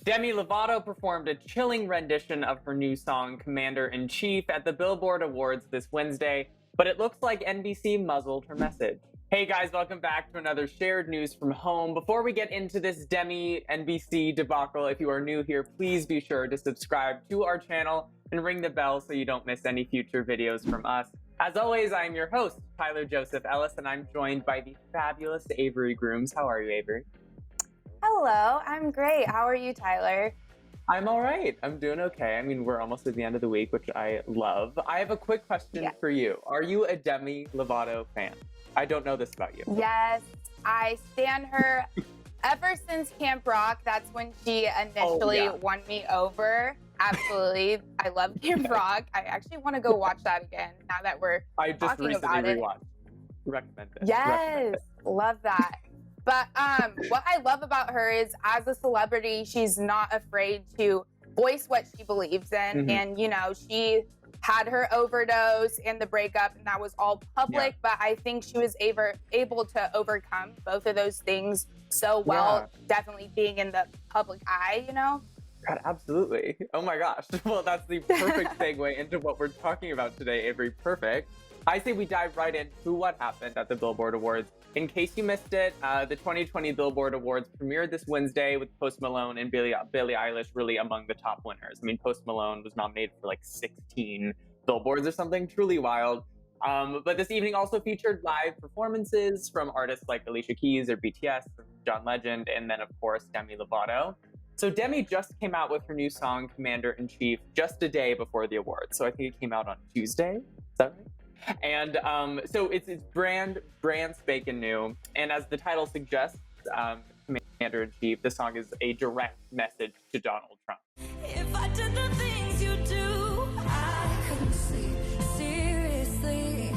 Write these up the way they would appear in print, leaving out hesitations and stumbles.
Demi Lovato performed a chilling rendition of her new song, Commander-in-Chief, at the Billboard Awards this Wednesday, but it looks like NBC muzzled her message. Hey guys, welcome back to another shared news from home. Before we get into this Demi NBC debacle, if you are new here, please be sure to subscribe to our channel and ring the bell so you don't miss any future videos from us. As always, I'm your host, Tyler Joseph Ellis, and I'm joined by the fabulous Avery Grooms. How are you, Avery? Hello, I'm great. How are you, Tyler? I'm all right. I'm doing okay. I mean, we're almost at the end of the week, which I love. I have a quick question for you. Are you a Demi Lovato fan? I don't know this about you. Yes, I stan her ever since Camp Rock. That's when she initially won me over. Absolutely. I love Camp Rock. I actually want to go watch that again now that we're talking about it. Rewatched. Recommend it. Yes, love that. But what I love about her is, as a celebrity, she's not afraid to voice what she believes in. And, you know, she had her overdose and the breakup, and that was all public. But I think she was able to overcome both of those things so well, definitely being in the public eye, you know? God, absolutely. Oh my gosh. Well, that's the perfect segue into what we're talking about today, Avery. Perfect. I say we dive right into what happened at the Billboard Awards. In case you missed it, the 2020 Billboard Awards premiered this Wednesday with Post Malone and Billie Eilish really among the top winners. I mean, Post Malone was nominated for like 16 Billboards or something, truly wild. But this evening also featured live performances from artists like Alicia Keys or BTS, John Legend, and then of course Demi Lovato. So Demi just came out with her new song, Commander-in-Chief, just a day before the awards. So I think it came out on Tuesday. Is that right? And so it's brand spanking new. And as the title suggests, Commander-in-Chief, the song is a direct message to Donald Trump. If I did the things you do, I couldn't sleep. Seriously,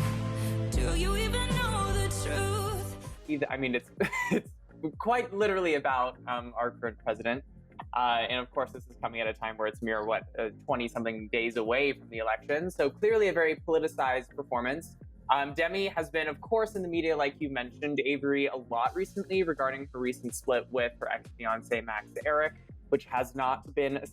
do you even know the truth? I mean, it's quite literally about our current president. And of course, this is coming at a time where it's mere, 20-something days away from the election. So clearly a very politicized performance. Demi has been, of course, in the media, like you mentioned, Avery, a lot recently regarding her recent split with her ex-fiancé, Max Eric, which has not been a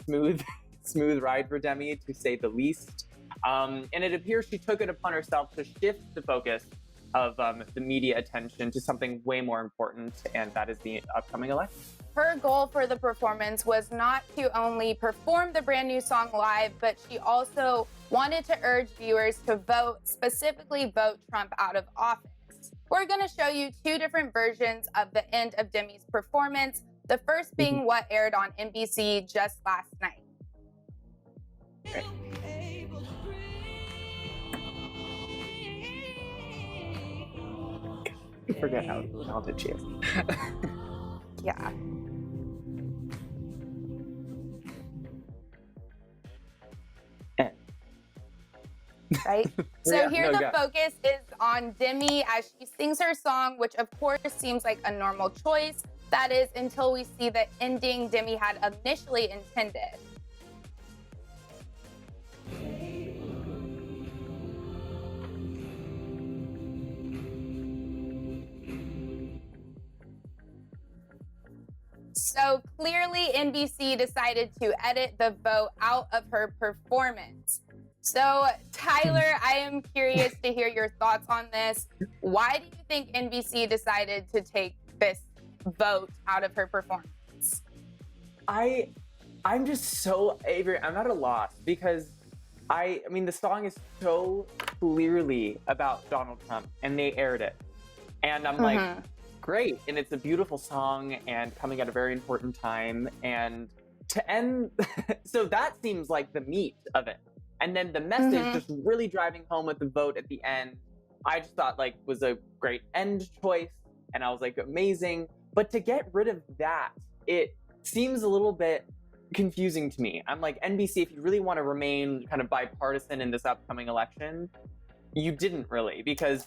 smooth ride for Demi, to say the least. And it appears she took it upon herself to shift the focus of the media attention to something way more important, and that is the upcoming election. Her goal for the performance was not to only perform the brand new song live, but she also wanted to urge viewers to specifically vote Trump out of office. We're going to show you two different versions of the end of Demi's performance, the first being what aired on NBC just last night. Okay. You forget how talented she is. Yeah. Right? So here the focus is on Demi as she sings her song, which of course seems like a normal choice. That is, until we see the ending Demi had initially intended. So clearly NBC decided to edit the vote out of her performance. So Tyler, I am curious to hear your thoughts on this. Why do you think NBC decided to take this vote out of her performance? I'm just so, Avery, I'm at a loss because I mean, the song is so clearly about Donald Trump and they aired it. And I'm like, great. And it's a beautiful song and coming at a very important time. And to end, so that seems like the meat of it. And then the message just really driving home with the vote at the end, I just thought like was a great end choice. And I was like, amazing. But to get rid of that, it seems a little bit confusing to me. I'm like, NBC, if you really want to remain kind of bipartisan in this upcoming election, you didn't really, because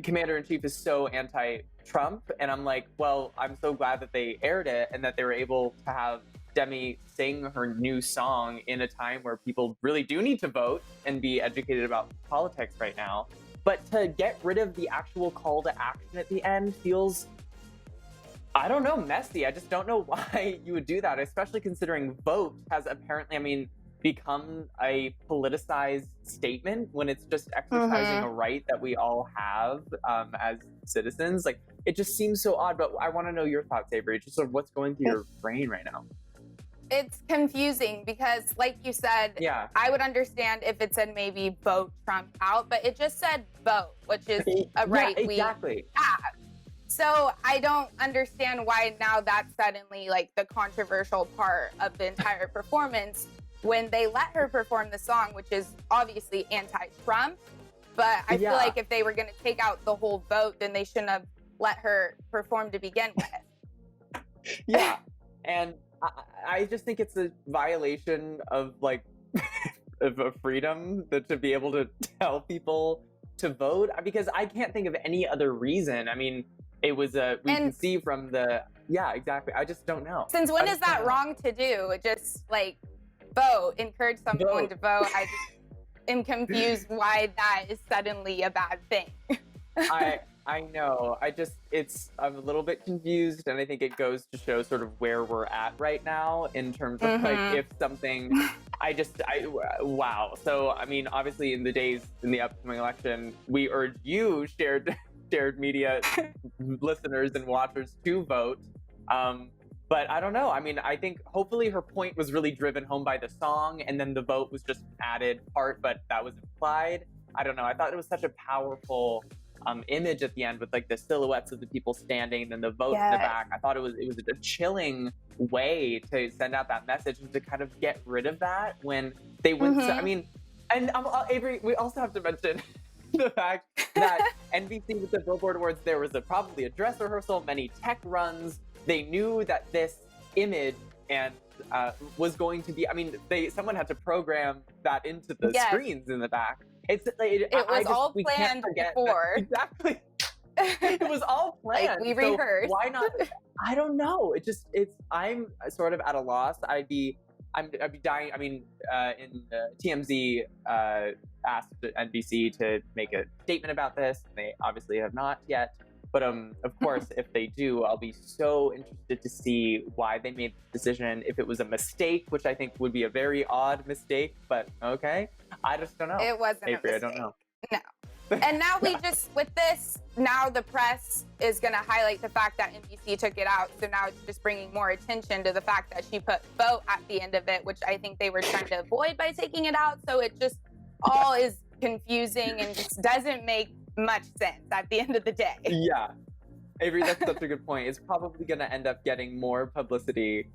Commander-in-Chief is so anti-Trump. And I'm like, well, I'm so glad that they aired it and that they were able to have Demi sing her new song in a time where people really do need to vote and be educated about politics right now. But to get rid of the actual call to action at the end feels I don't know, messy. I just don't know why you would do that, especially considering vote has apparently, I mean, become a politicized statement when it's just exercising a right that we all have as citizens. Like, it just seems so odd, but I want to know your thoughts, Avery, just sort of what's going through your brain right now. It's confusing because, like you said, Yeah. I would understand if it said maybe vote Trump out, but it just said vote, which is a right exactly. we have. So I don't understand why now that's suddenly like the controversial part of the entire performance when they let her perform the song, which is obviously anti-Trump. But I feel like if they were going to take out the whole vote, then they shouldn't have let her perform to begin with. Yeah. And I just think it's a violation of like of a freedom to be able to tell people to vote, because I can't think of any other reason. I mean, it was we can see from the exactly. I just don't know. Since when is that wrong to do? Just like vote, encourage someone to vote. I just am confused why that is suddenly a bad thing. I know. I'm a little bit confused, and I think it goes to show sort of where we're at right now in terms of like if something. Wow. So I mean, obviously, in the upcoming election, we urge you, shared media listeners and watchers, to vote. But I don't know. I mean, I think hopefully her point was really driven home by the song, and then the vote was just an added part, but that was implied. I don't know. I thought it was such a powerful image at the end with like the silhouettes of the people standing and then the vote in the back. I thought it was a chilling way to send out that message and to kind of get rid of that when they went. I mean, and Avery, we also have to mention the fact that NBC with the Billboard Awards, there was probably a dress rehearsal, many tech runs. They knew that this image and was going to be. I mean, someone had to program that into the screens in the back. It was all planned before. Exactly. It was all planned. Like, we rehearsed. So why not? I don't know. I'm sort of at a loss. I'd be dying. I mean, in TMZ asked NBC to make a statement about this. They obviously have not yet. But of course, if they do, I'll be so interested to see why they made the decision. If it was a mistake, which I think would be a very odd mistake, but okay. I just don't know. It wasn't Avery, a mistake. I don't know. No. And now with this, now the press is going to highlight the fact that NBC took it out. So now it's just bringing more attention to the fact that she put vote at the end of it, which I think they were trying to avoid by taking it out. So it just all is confusing and just doesn't make much sense at the end of the day. Yeah. Avery, that's such a good point. It's probably going to end up getting more publicity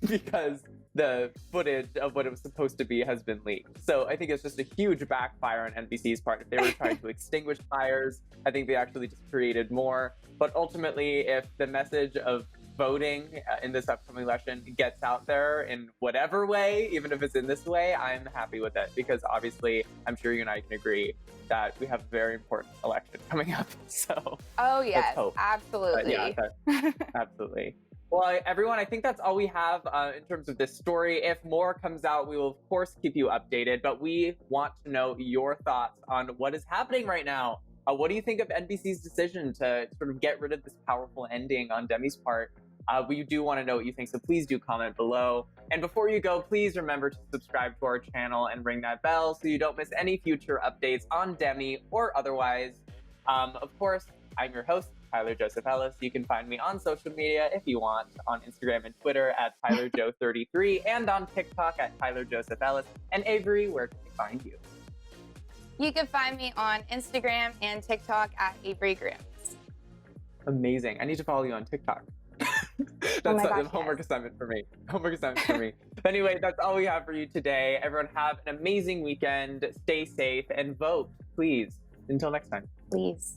because the footage of what it was supposed to be has been leaked. So I think it's just a huge backfire on NBC's part. If they were trying to extinguish fires, I think they actually just created more. But ultimately, if the message of voting in this upcoming election gets out there in whatever way, even if it's in this way, I'm happy with it, because obviously I'm sure you and I can agree that we have a very important election coming up. So yes, absolutely. Absolutely. Well, everyone, I think that's all we have in terms of this story. If more comes out, we will, of course, keep you updated. But we want to know your thoughts on what is happening right now. What do you think of NBC's decision to sort of get rid of this powerful ending on Demi's part? We do want to know what you think, so please do comment below. And before you go, please remember to subscribe to our channel and ring that bell so you don't miss any future updates on Demi or otherwise. Of course, I'm your host, Tyler Joseph Ellis. You can find me on social media if you want, on Instagram and Twitter at TylerJoe33 and on TikTok at Tyler Joseph Ellis. And Avery, where can we find you? You can find me on Instagram and TikTok at Avery Grooms. Amazing. I need to follow you on TikTok. That's a homework assignment for me. But anyway, that's all we have for you today. Everyone have an amazing weekend. Stay safe and vote, please. Until next time. Please.